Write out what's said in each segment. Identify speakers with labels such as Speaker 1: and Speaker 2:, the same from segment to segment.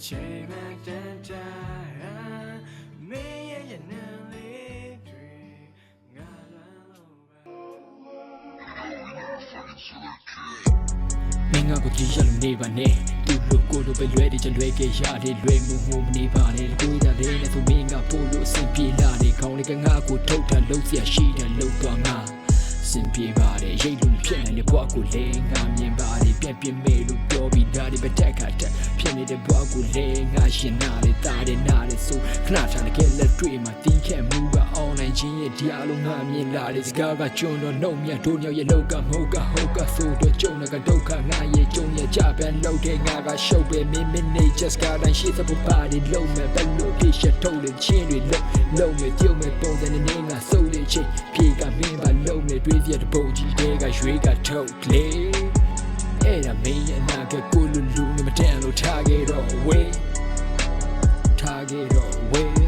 Speaker 1: ချိန်မှတန်တာမင်းရဲ့ရဲ့နာလေးတွေငါလွမ်းလို့ပဲမင်းကကိုကြည့်ရလို့နေပါနဲ့သူ့လိုကိုလိုပဲလွဲတယ်ချလွဲခဲ့ရတယ်လွဲမှုမှုမနေပါနဲ့ကိုကြတယ်နဲ့ဆိုမင်းကပို့လို့အဆင်ပြေလာတယ်ခေါင်းလေးကငါ့ကိုထုတ်တာလုံးစရာရှိတယ်လုံးသွားငါစင်ပြေပါတယ်ရိတ်လို့ဖြစ်နိုင်တဲ့ဘွားကိုလေငါမြင်ပါတယ်ပြက်ပြမဲလို့ပြောပြီးဒါတွေပဲတက်ခါတက်ဖြစ်နေတဲ့ဘွားကိုလေငါရှင်နာလေတာတယ်နာတယ်ဆိုခဏချာတကယ်လက်တွေ့မှာတီးခဲ့မှုက online ချင်းရဲ့ဒီအလုံးငါမြင်လာတဲ့စကားကကျွန်းတော့နှုတ်မြတ်တို့ညရဲ့လောက်ကမဟုတ်ကဟုတ်ကဆိုတော့ကျုံကဒုက္ခငါရဲ့ကျုံရဲ့ကြပန်းလောက်တဲ့ငါကရှုပ်ပဲမင်းမနေ just ကတိုင်းရှိသဖို့ပါတယ်လုံးမဲ့ဘယ်လိုဖြစ်ရှထုတ်လို့ချင်းတွေလုံးရဲ့ကျုံမဲ့ပုံစံနဲ့ငါစိုးလေချင်းပြေကမင်းပါလုံးနဲ့တွေးပြတဲ့ပုံကြီးတွေကရွှေကထုတ်လေအဲ့ဒါမင်းရဲ့နာကကိုလူလူနဲ့မတန်လို့ထားခဲ့တော့ဝေးထားခဲ့တော့ဝေး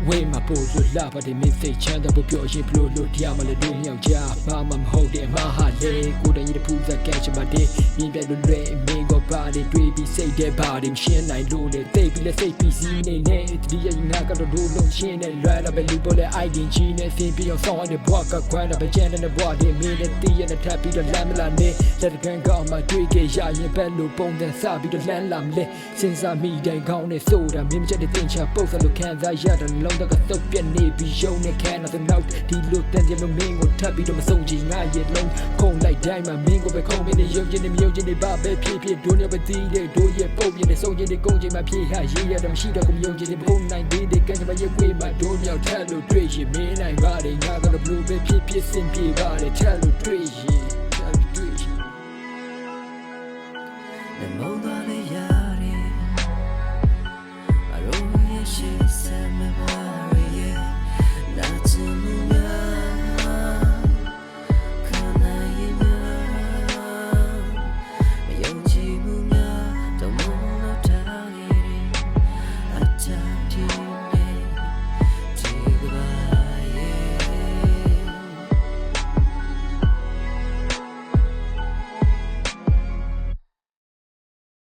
Speaker 1: ဝေးမှာပို့လို့လာပါတယ်မင်းစိတ်ချမ်းသာဖို့ပြောရင်ဘလို့လို့တရားမလဲတို့မြောက်ကြမမဟုတ်တယ်မဟာလေကိုတည်းရဖူးစကဲချမတဲ့မြင်ပြလို့လွဲမင်းကပါတယ်တွေးပြီးစိတ်တဲ့ပါတယ်မရှင်းနိုင်လို့လေသိပြီးလဲစိတ်ပြီးစီးနေနေဒီရငါကတော့တို့လုံးရှင်းနေလွယ်တော့ပဲလူပေါ်လဲ ID ကြီးနဲ့သင်ပြီးအောင်ဆောင်ရတဲ့ဘွားကခွမ်းတော့ပဲကျန်တဲ့ဘွားတွေမင်းနဲ့တီးရတဲ့ထပ်ပြီးတော့လမ်းမလာနဲ့လက်တကန်ကောင်းမှတွေးခဲ့ရရင်ဘယ်လိုပုံစံစပြီးတော့လမ်းလာမလဲစဉ်းစားမိတိုင်းကောင်းနေဆိုတာမင်းမချက်တဲ့တင်ချပုတ်စလို့ခံစားရတဲ့လုံးတော့တုတ်ပြက်နေပြီးရုံနဲ့ခံတဲ့နောက်ဒီလိုတန်ကြလို့မင်းကိုထပ်ပြီးတော့မဆုံးချင်ငါရဲ့လုံးခုံလိုက်တိုင်းမှာမင်းကိုပဲခုံမင်းနဲ့ရုပ်ချင်းနဲ့မရုပ်ချင်းနဲ့ဘာပဲဖြစ်ဖြစ်ဒိုးနဲ့ပဲတီးတဲ့ဒိုးရဲ့ပုံပြင်းနဲ့ဆုံးချင်းနဲ့ကုန်းချင်းမှာဖြစ်ဟာရေးရတော့မရှိတော့ကိုမယုံချင်းနဲ့ဘုံနိုင်သေးတဲ့ကံကြမရဲ့ကွေးမှာဒိုးမြောက်ထက်လို့တွေ့ရင်မင်းနိုင်ပါတယ်ငါကတော့ဘလို့ပဲဖြစ်ဖြစ်စင်ပြေပါတယ်ထက်လို့တွေ့ရင်မမောတာ